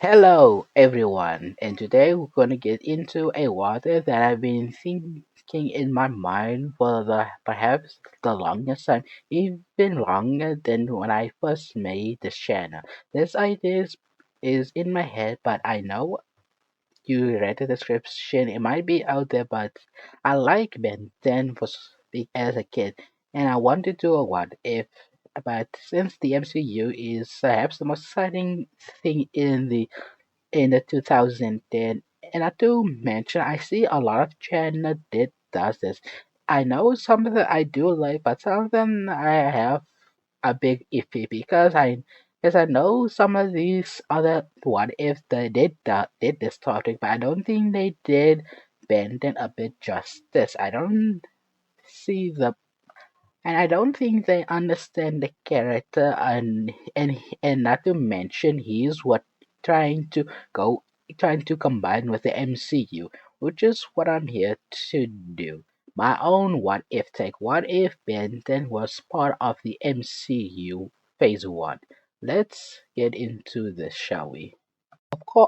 Hello, everyone, and today we're going to get into a water that I've been thinking in my mind for perhaps the longest time, even longer than when I first made this channel. This idea is in my head, but I know you read the description. It might be out there, but I like Ben 10 for as a kid, and I want to do a what if. But since the MCU is perhaps the most exciting thing in the 2010. And not to mention, I see a lot of channel that does this. I know some of them I do like, but some of them I have a big iffy because I know some of these other what if they did this topic, but I don't think they did bend it a bit justice. I don't see the and I don't think they understand the character and not to mention he's what trying to go trying to combine with the MCU, which is what I'm here to do. My own what if take. What if Benton was part of the MCU Phase 1? Let's get into this, shall we?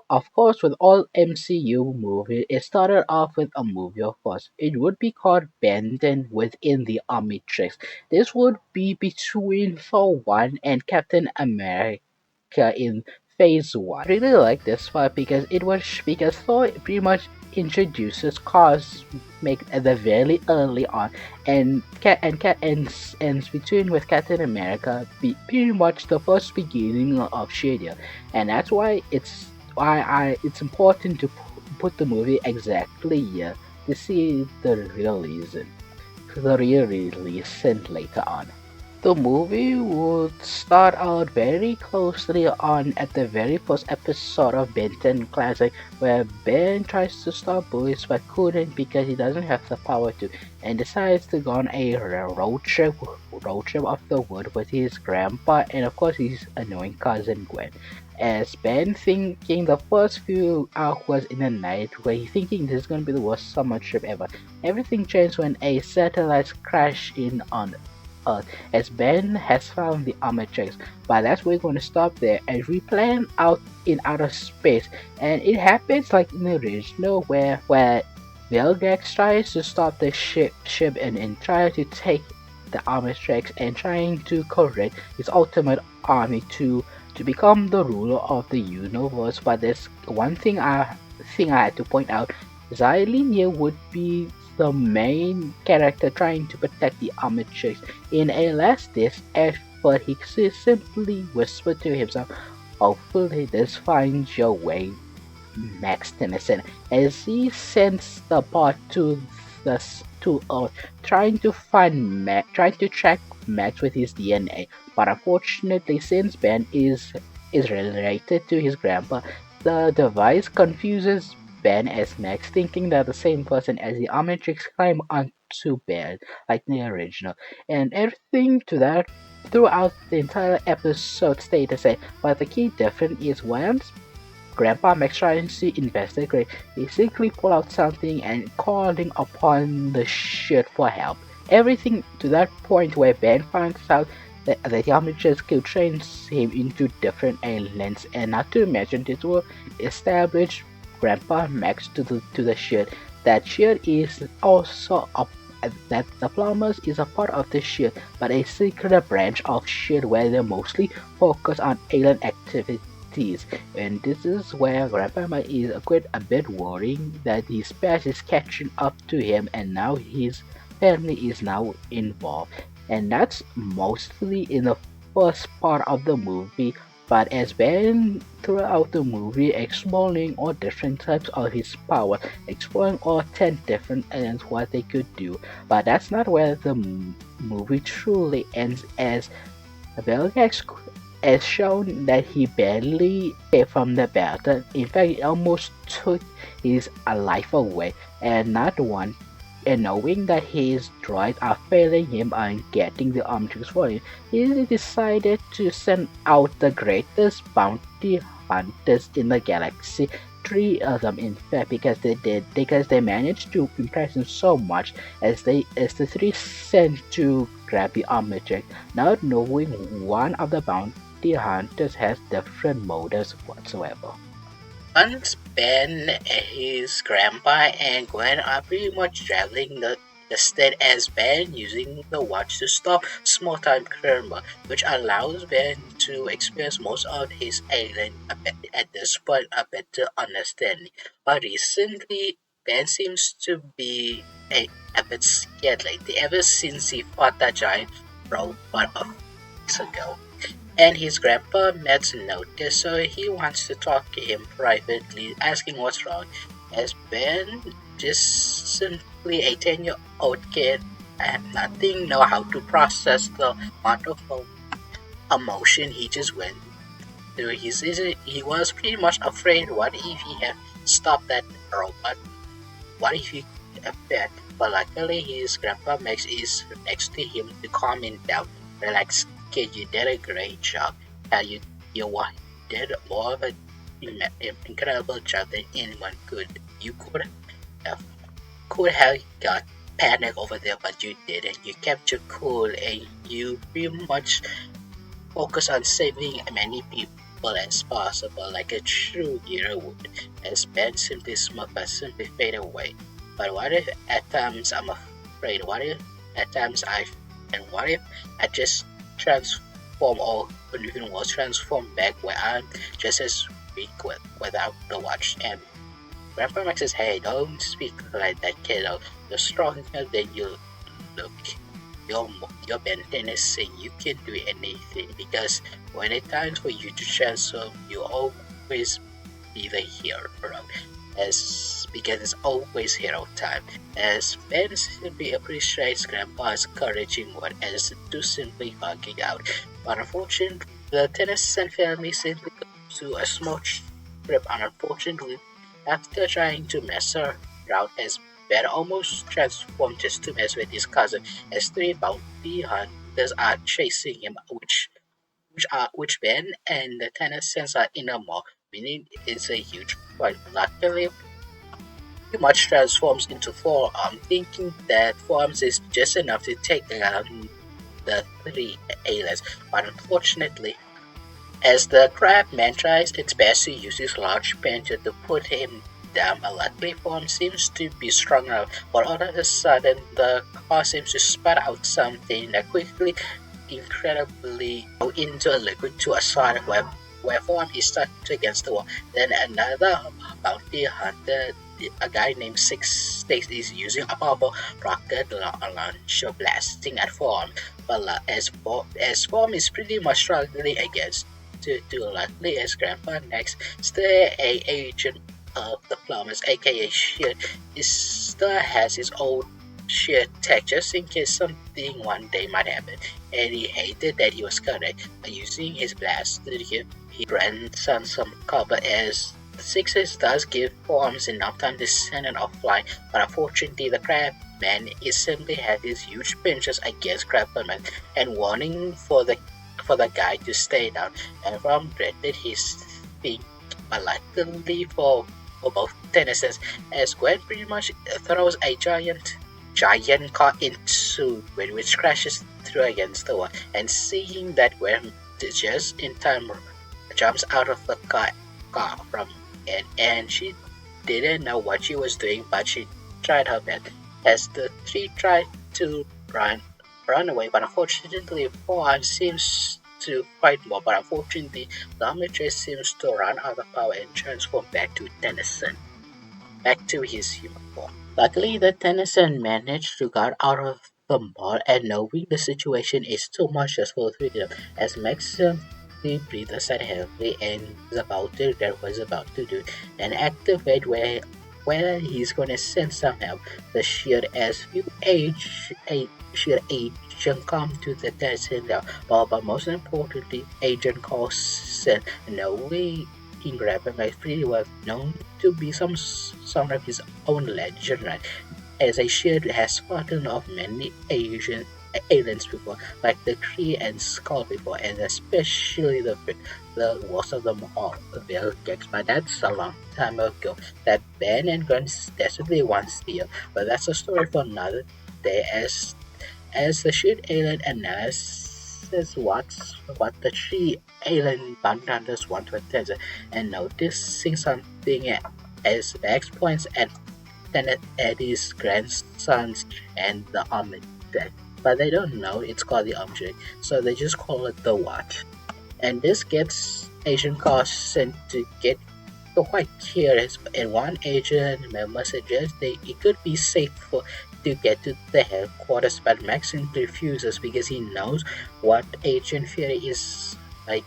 Of course, with all MCU movies, it started off with a movie, of course. It would be called Benton within the Omnitrix. This would be between Thor 1 and Captain America in Phase 1. I really like this part because Thor pretty much introduces cosmic at the very early on, and ends between with Captain America pretty much the first beginning of S.H.I.E.L.D. And that's why it's important to put the movie exactly here to see the real reason later on. The movie would start out very closely on at the very first episode of Benton Classic, where Ben tries to stop bullies but couldn't because he doesn't have the power to, and decides to go on a road trip of the wood with his grandpa and of course his annoying cousin Gwen. As Ben thinking the first few hours in the night, where he thinking this is gonna be the worst summer trip ever, everything changed when a satellite crashed in on Earth, as Ben has found the Omnitrix. But that's we're going to stop there as we plan out in outer space, and it happens like in the original where Vilgax tries to stop the ship and try to take the Omnitrix and trying to correct his ultimate army to become the ruler of the universe. But there's one thing I had to point out. Xylene here would be the main character trying to protect the Omnitrix. In a last-ditch effort, he simply whispered to himself, "Hopefully this finds your way, Max Tennyson," as he sends the bot to Earth, trying to track Max with his DNA. But unfortunately, since Ben is related to his grandpa, the device confuses Ben as Max, thinking they're the same person as the Omnitrix climb onto Ben, like the original. And everything to that throughout the entire episode stayed the same. But the key difference is once Grandpa Max trying to investigate, basically pull out something and calling upon the shit for help. Everything to that point where Ben finds out that the Omnitrix could train him into different aliens, and not to mention this will establish Grandpa Max to the shit that shit is also a that the plumbers is a part of the shit, but a secret branch of shit where they mostly focus on alien activities. And this is where Grandpa Mike is quite a bit worrying that his past is catching up to him and now his family is now involved. And that's mostly in the first part of the movie. But as Ben throughout the movie exploring all different types of his power, exploring all 10 different aliens what they could do. But that's not where the movie truly ends, as Velgax has shown that he barely escaped from the battle. In fact, it almost took his life away, and not one. And knowing that his droids are failing him on getting the Omnitrix for him, he decided to send out the greatest bounty hunters in the galaxy. Three of them, in fact, because they managed to impress him so much as the three sent to grab the Omnitrix, not knowing one of the bounty hunters has different motives whatsoever. Once Ben, his grandpa, and Gwen are pretty much traveling the state as Ben using the watch to stop small time karma, which allows Ben to experience most of his alien at this point a better understanding. But recently, Ben seems to be a bit scared lately ever since he fought that giant robot a few weeks ago. And his grandpa Matt's noticed, so he wants to talk to him privately, asking what's wrong. As Ben, just simply a 10-year-old kid, and nothing know how to process the amount of emotion he just went through. He was pretty much afraid. What if he had stopped that robot? What if he appeared? But luckily, his grandpa Max is next to him to calm him down. Relax, kid. You did a great job. You did more of an incredible job than anyone could. You have could have got panic over there, but you didn't. You kept your cool and you pretty much focus on saving as many people as possible, like a true hero would. As Ben simply smoked but simply fade away. But what if at times I'm afraid? What if at times and what if I just transform or even was transformed back where I'm just as weak without the watch? And Grandpa Max says, hey, don't speak like that, kiddo. You're stronger than you look. You're Ben Tennyson. You can do anything because when it's time for you to transform, you always be the hero. As because it's always hero time. As Ben simply appreciates Grandpa's encouraging word as to simply bugging out. But unfortunately, the Tennyson family simply goes to a small trip, and unfortunately, after trying to mess around as Ben almost transformed just to mess with his cousin, as three bounty hunters are chasing him, which Ben and the Tennysons are in a mall, meaning it's a huge fight. Luckily, he much transforms into forearm, thinking that forearms is just enough to take down the three aliens. But unfortunately, as the crab man tries its best to use his large pincher to put him down, a luckily form seems to be strong enough, but all of a sudden the car seems to spat out something that quickly, incredibly, go into a liquid to a sonic web where form is stuck against the wall. Then another bounty hunter, a guy named Six Stakes, is using a powerful rocket launcher blasting at form. But as form is pretty much struggling against to luckily as Grandpa next, still a agent of the plumbers, aka Shit, is still has his own shit tech just in case something one day might happen. And he hated that he was correct. Using his blaster to give his grandson some cover as the Sixes does give forms enough time to send it offline, but unfortunately the crab man is simply had his huge pinches against Crabman and warning for the guy to stay down, and from dreaded his feet. But luckily for both Tennysons, as Gwen pretty much throws a giant car into Gwen, which crashes through against the wall, and seeing that Gwen just in time jumps out of the car from it, and she didn't know what she was doing, but she tried her best. As the three tried to run away, but unfortunately, Juan seems to fight more. But unfortunately, the Omnitrix seems to run out of power and transform back to Tennyson, back to his human form. Luckily, the Tennyson managed to get out of the mall, and knowing the situation is too much stressful for them, as Max breathed a sigh heavily and was about to regret what he's about to do, and activate where he's gonna send some help. The Shield as few Shield agent come to the Tennyson level, but most importantly, Agent Coulson, knowing in Grabber might pretty well known to be some of his own legend, right? As a Shield has fought off many aliens before, like the Kree and Skull before, and especially the worst of them all, the Vilgax. But that's a long time ago. That Ben and Guns desperately wants here, but that's a story for another day. As the Shield alien announced notices what the three alien bounty hunters want to attention, and noticing something as Max points at Eddie's grandsons and the Omnitrix. But they don't know it's called the Omnitrix, so they just call it the Watch. And this gets Agent Carson to get quite curious, and one agent member suggests that it could be safe to get to the headquarters, but Max simply refuses because he knows what Agent Fury is like,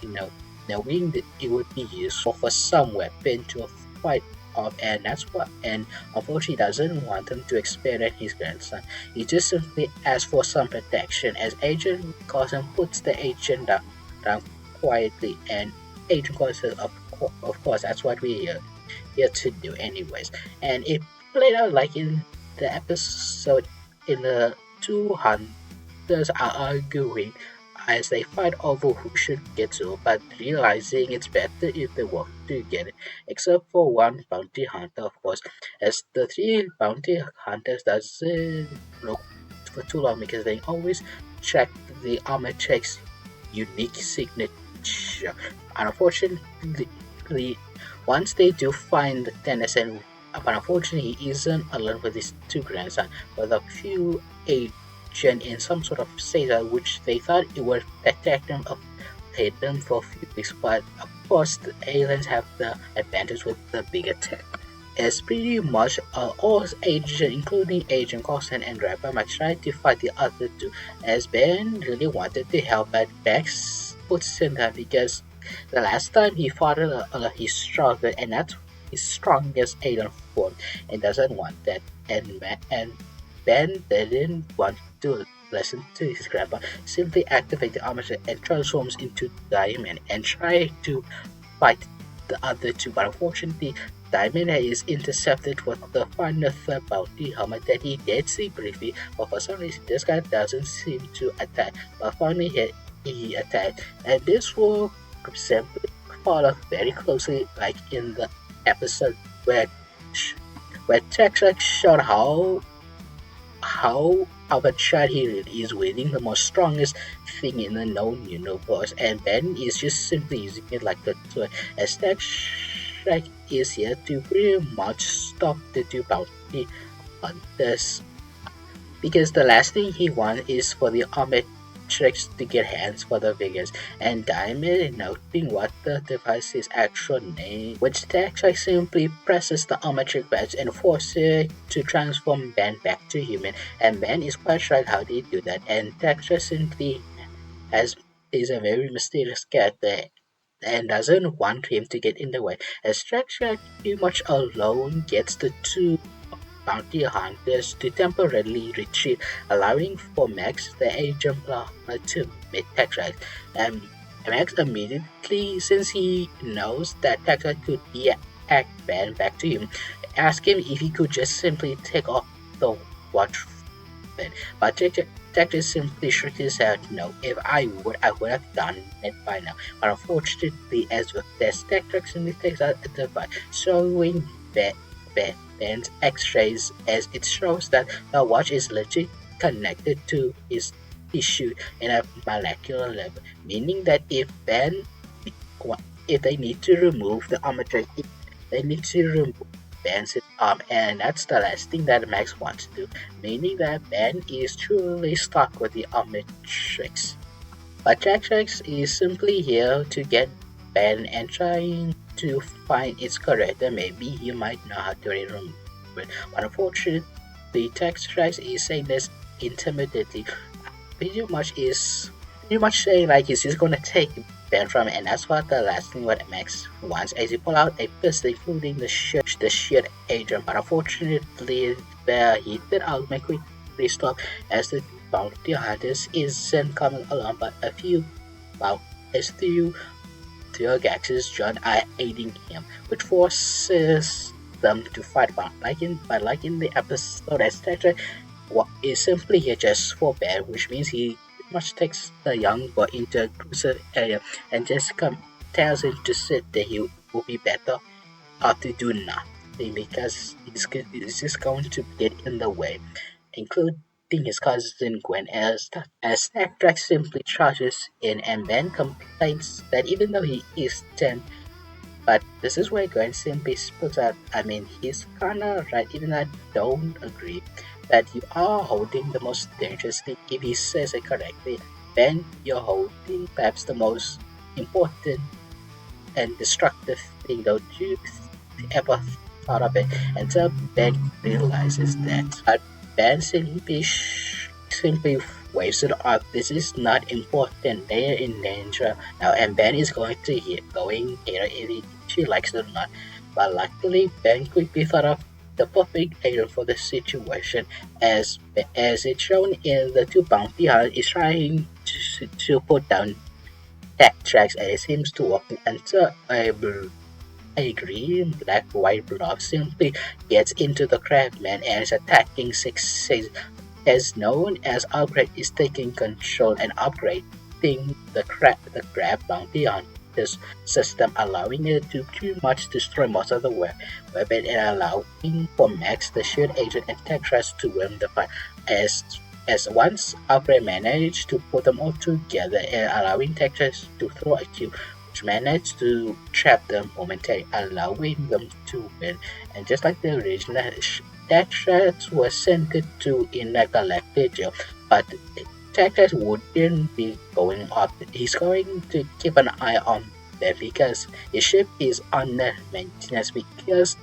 knowing that it would be useful for some weapon to fight off, and that's what, and unfortunately doesn't want him to experience his grandson. He just simply asks for some protection as Agent Carson puts the agent down quietly, and Agent Carson, of course, that's what we're here to do anyways. And it played out like in the episode in the two hunters are arguing as they fight over who should get to, but realizing it's better if they work together, except for one bounty hunter, of course, as the three bounty hunters doesn't look for too long because they always check the armor checks unique signature. Unfortunately, once they do find Tennyson, but unfortunately he isn't alone with his two grandsons, but a few agents in some sort of sailor which they thought it would protect them of them for a few weeks, but of course the aliens have the advantage with the bigger tech. As pretty much all agents, including Agent Coulson and Rapper, Max tried to fight the other two, as Ben really wanted to help, but Max puts him down because the last time he fought he struggled, and that's his strongest alien form, and doesn't want that. And Ben didn't want to listen to his grandpa, simply activate the armor and transforms into Diamond and try to fight the other two, but unfortunately Diamond is intercepted with the final third bounty helmet that he did see briefly, but for some reason this guy doesn't seem to attack, but finally he attacked, and this will simply follow very closely like in the episode where Texas showed how Avengers he really is winning the most strongest thing in the known universe, and Ben is just simply using it like the tool, as Texas is here to pretty much stop the two bounty hunters, because the last thing he wants is for the Omnitrix to get hands for the figures, and Diamond noting what the device's actual name, which Texas simply presses the Omnitrix badge and forces it to transform Ben back to human, and Ben is quite shocked how they do that, and Texas simply has is a very mysterious character and doesn't want him to get in the way, as Texas pretty much alone gets the two bounty hunters to temporarily retreat, allowing for Max, the agent planner, to meet Texas. And Max immediately, since he knows that Texas could be act Ben back to him, asks him if he could just simply take off the watch. But Texas simply shook his head. No, if I would have done it by now. But unfortunately, as with this, Texas simply takes out the device, showing that Ben's X-rays, as it shows that the watch is legit connected to his tissue in a molecular level, meaning that if they need to remove the Omnitrix, they need to remove Ben's arm, and that's the last thing that Max wants to do, meaning that Ben is truly stuck with the Omnitrix. But Jax is simply here to get Ben and trying to find its corrector. Maybe he might know how to remove it. But unfortunately, Jax is saying this intimidating. Pretty much saying like he's just gonna take Ben from it, and that's what the last thing what Max wants, as he pull out a pistol including the shield agent. But unfortunately, the heated ultimate quickly stop as the bounty hunters isn't coming along, but a few Gax's John are aiding him, which forces them to fight. But like in the episode, as Texas is simply here just for Ben, which means he pretty much takes the young boy into a cruiser area and just tells him to sit there. He will be better to do nothing because it's just going to get in the way. Include protecting his cousin Gwen as Drax simply charges in and Ben complains that even though he is 10, but this is where Gwen simply puts out, I mean, he's kinda right, even though I don't agree that you are holding the most dangerous thing. If he says it correctly, then you're holding perhaps the most important and destructive thing. Don't you ever thought of it until Ben realizes that? But Ben simply waves it off. This is not important. They are in danger now, and Ben is going here if she likes it or not. But luckily, Ben quickly thought of the perfect agent for the situation, as it's shown in the two bounty hunters is trying to put down tech tracks, and it seems to work until a green black white blob simply gets into the crabman and is attacking six as known as Upgrade is taking control and upgrading the crab bounty on this system, allowing it to pretty much destroy most of the weapon and allowing for Max, the shield agent, and Tetris to win the fight. As once Upgrade managed to put them all together and allowing Tetris to throw a cube which managed to trap them momentarily, allowing them to win. And just like the original, Tetris was sent to intergalactic jail, but Tetris wouldn't be going up. He's going to keep an eye on them because his ship is under maintenance because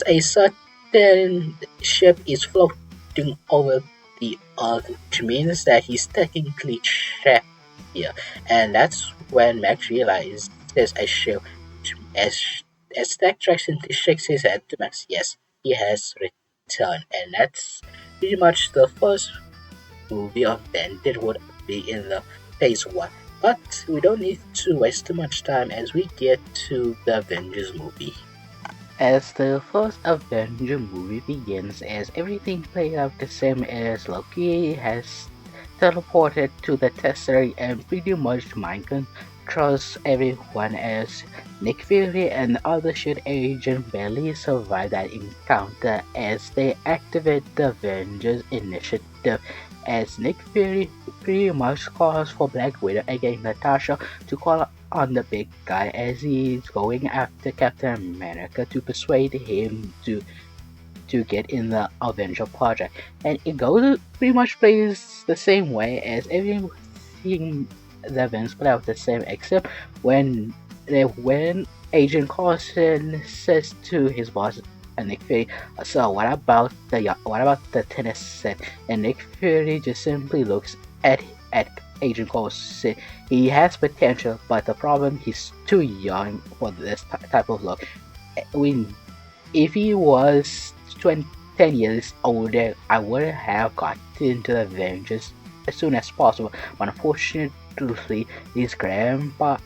a certain ship is floating over the earth, which means that he's technically trapped here. And that's when Max realizes a ship. As Tetris shakes his head to Max, yes, he has returned. And that's pretty much the first movie of Ben that would be in the phase 1. But we don't need to waste too much time as we get to the Avengers movie. As the first Avenger movie begins, as everything plays out the same as Loki has teleported to the Tesseract and pretty much mind controls everyone as Nick Fury and other S.H.I.E.L.D. agents barely survive that encounter as they activate the Avengers initiative as Nick Fury pretty much calls for Black Widow against Natasha to call on the big guy as he's going after Captain America to persuade him to get in the Avenger project. And it goes pretty much plays the same way as everything the events play out the same except when Agent Carson says to his boss Nick Fury, so what about the Tennyson? And Nick Fury just simply looks at Agent Carson. He has potential, but the problem he's too young for this type of look. We if he was 10 years older, I would have gotten to the Avengers as soon as possible. But unfortunately, his Grandpa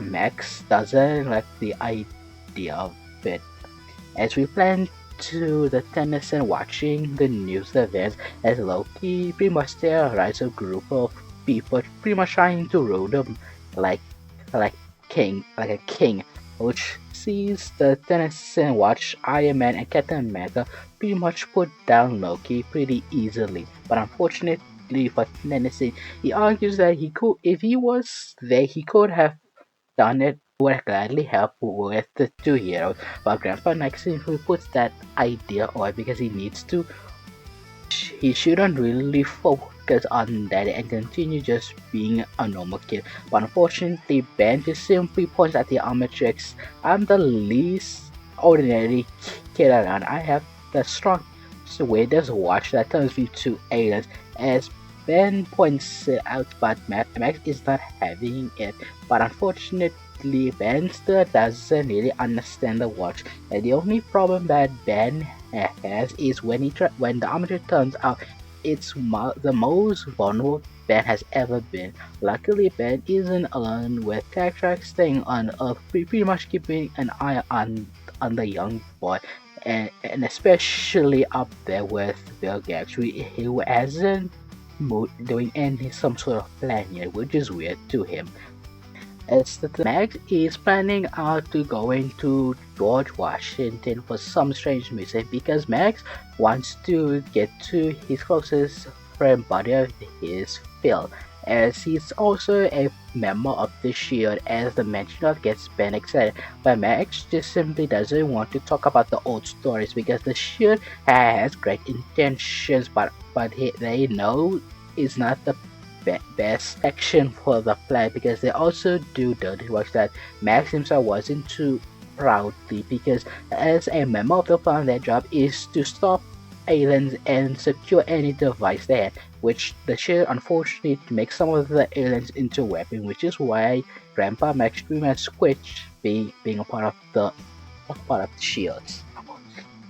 Max doesn't like the idea of it. As we plan to the Tennyson watching the news events, as Loki pretty much terrorizes a group of people, pretty much trying to rule them like like like a king, which sees the Tennyson watch Iron Man and Captain America pretty much put down Loki pretty easily. But unfortunately for Tennyson, he argues that if he was there, he could have done it would gladly help with the two heroes, but Grandpa Nixon who puts that idea away because he shouldn't really focus on that and continue just being a normal kid. But unfortunately, Ben just simply points at the Omnitrix. I'm the least ordinary kid around. I have the strong weirdest watch that turns me to aliens. As Ben points it out, but Max is not having it. But unfortunately, Ben still doesn't really understand the watch. And the only problem that Ben has is when when the armature turns out, it's the most vulnerable Ben has ever been. Luckily, Ben isn't alone with Tetrak staying on Earth, pretty much keeping an eye on the young boy, and especially up there with Bill Gates, who hasn't doing any some sort of plan yet, which is weird to him. As the Max is planning out to go into George Washington for some strange reason because Max wants to get to his closest friend buddy of his, Phil, as he's also a member of the Shield. As the mention of gets Ben excited, but Max just simply doesn't want to talk about the old stories because the Shield has great intentions, but they know it's not the best action for the play because they also do dirty work that Max himself wasn't too proudly because as a member of the plan their job is to stop aliens and secure any device they have, which the shield unfortunately makes some of the aliens into weapons, which is why Grandpa Max Dream and Squitch being a part of the shields.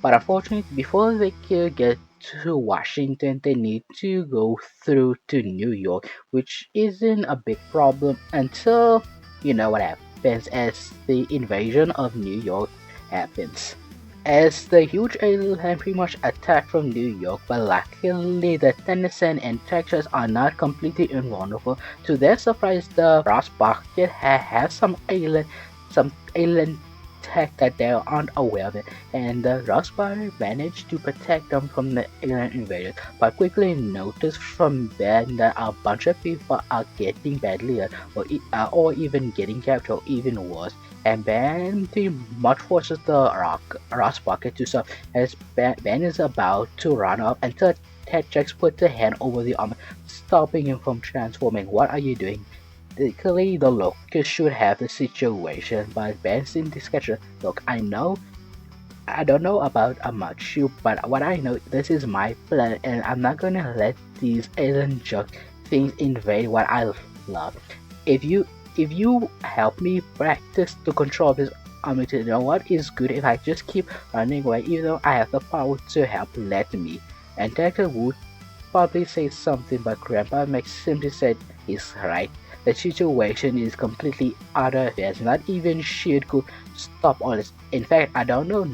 But unfortunately, before they could get to Washington, they need to go through to New York, which isn't a big problem until you know what happens as the invasion of New York happens. As the huge alien pretty much attacked from New York, but luckily the Tennyson and Texas are not completely invulnerable. To their surprise, the Ross Bucket has some alien tech that they aren't aware of it, and the Raspberry managed to protect them from the alien invaders, but quickly noticed from Ben that a bunch of people are getting badly hurt, or even getting captured, or even worse. And Ben pretty much forces the Ross Bucket to stop as Ben is about to run off until Tetrax puts a hand over the arm, stopping him from transforming. What are you doing? Clearly, the Loki should have the situation, but Ben's in discussion. Look, I don't know about much you, but what I know, this is my plan, and I'm not gonna let these alien junk things invade what I love. If you if you help me practice to control this army, to know what is good if I just keep running away, even though I have the power to help, let me. And Dagger would probably say something, but Grandpa Max simply said he's right. The situation is completely out of hands. Not even shit could stop all this. In fact, I don't know,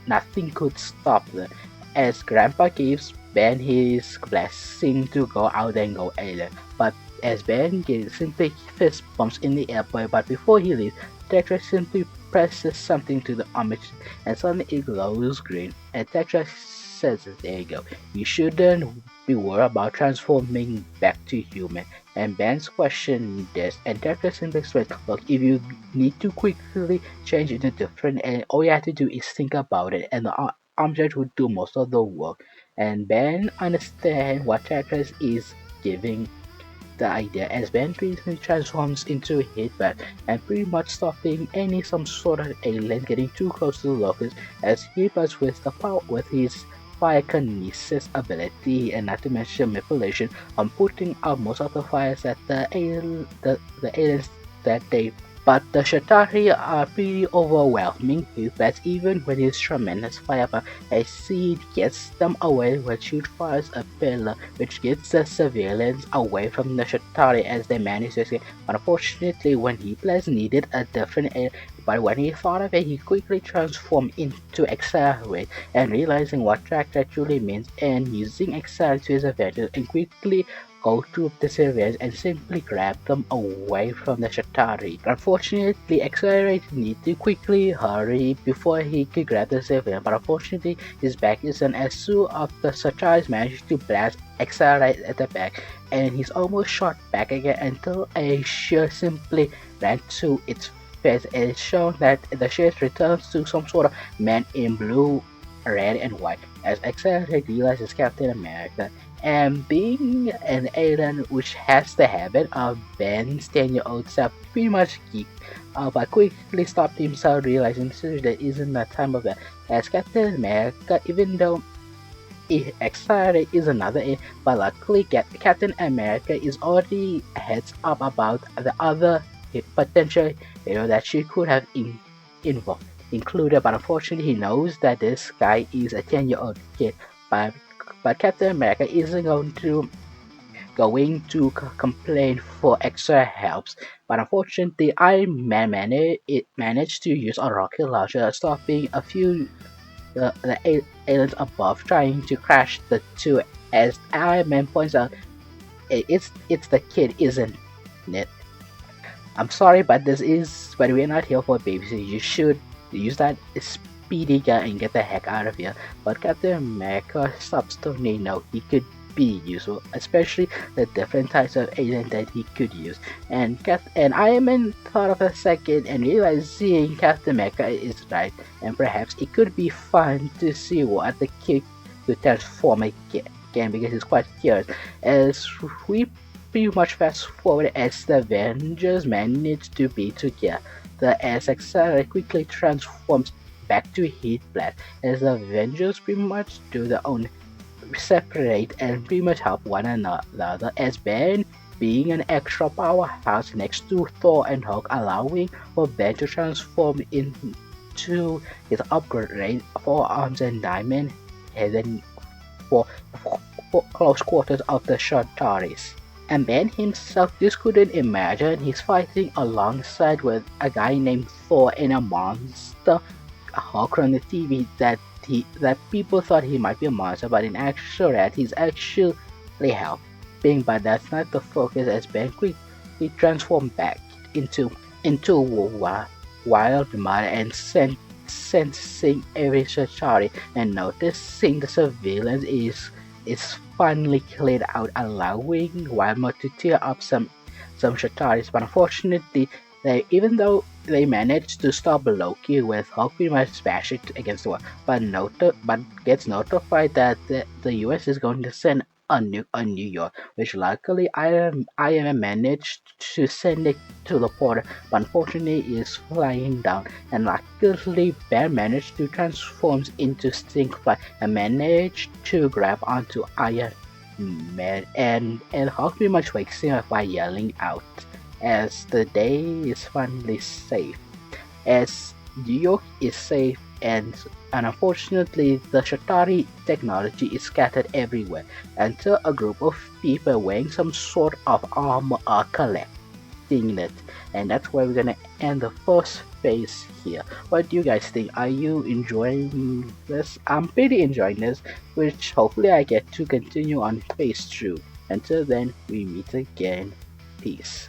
nothing could stop them. As Grandpa gives Ben his blessing to go out and go alien, but as Ben gives simply fist bumps in the air, but before he leaves, Tetra simply presses something to the armature and suddenly it glows green. And Tetra says, "There you go. You shouldn't be worried about transforming back to human." And Ben's question this, and Tetra simply explains, "Look, if you need to quickly change into different, and all you have to do is think about it, and the object will do most of the work." And Ben understands what Tetra is giving the idea as Ben briefly transforms into a hitman and pretty much stopping any some sort of alien getting too close to the locust as he does with the power with his pyrokinesis ability and not to mention manipulation on putting out most of the fires that the aliens that they but the Shatari are pretty overwhelming but even with his tremendous firepower, a seed gets them away when Shoot fires a pillar which gets the civilians away from the Shatari as they manage to escape. Unfortunately, when he needed a different air, but when he thought of it, he quickly transformed into Accelerate and realizing what track actually means and using Accelerate to his advantage and quickly go to the civilians and simply grab them away from the Shatari. Unfortunately, Accelerate needed to quickly hurry before he could grab the civilian, but unfortunately his back isn't as two of the Sataris managed to blast Accelerate at the back, and he's almost shot back again until a shield simply ran to its face, and it's shown that the shield returns to some sort of man in blue, red, and white as Accelerate realizes Captain America and being an alien which has the habit of Ben's 10-year-old self pretty much geek, but quickly stopped himself realizing that isn't the time of that. As Captain America, even though excited is another A, but luckily Captain America is already heads up about the other potential hero that she could have involved, included, but unfortunately he knows that this guy is a 10-year-old kid, but Captain America isn't going to complain for extra helps. But unfortunately, Iron Man managed to use a rocket launcher, stopping a few aliens above trying to crash the two. As Iron Man points out, it's the kid, isn't it? I'm sorry, but we're not here for babies. You should use that speedy gun and get the heck out of here. But Captain America stops Tony. No, he could be useful, especially the different types of agent that he could use. And Iron Man thought of a second and realized seeing Captain America is right, and perhaps it could be fun to see what the kid could transform again because he's quite curious. As we pretty much fast forward as the Avengers manage to be together as Accelerator quickly transforms back to Heat Blast as the Avengers pretty much do their own separate and pretty much help one another as Ben being an extra powerhouse next to Thor and Hulk allowing for Ben to transform into his upgrade forearms and diamond heading for, for close quarters of the Shantaris. And Ben himself just couldn't imagine he's fighting alongside with a guy named Thor in a monster Hulk on the TV that people thought he might be a monster, but in actuality he's actually helping. But that's not the focus as Ben quickly transformed back into wild mud and sensing every Shachari and noticing the surveillance is finally cleared out, allowing Wildmud to tear up some Shataris. But unfortunately, even though they managed to stop Loki with Hulk pretty much smash it against the wall, but gets notified that the US is going to send a nuke on New York, which luckily Iron Man managed to send it to the portal, but unfortunately is flying down. And luckily Ben managed to transform into Stinkfly and managed to grab onto Iron Man, and Hulk pretty much wakes him up by yelling out as the day is finally safe, as New York is safe, and unfortunately the Shatari technology is scattered everywhere until a group of people wearing some sort of armor are collecting it. And that's where we're gonna end the first phase here. What do you guys think? Are you enjoying this? I'm pretty enjoying this, which hopefully I get to continue on phase 2. Until then, we meet again. Peace.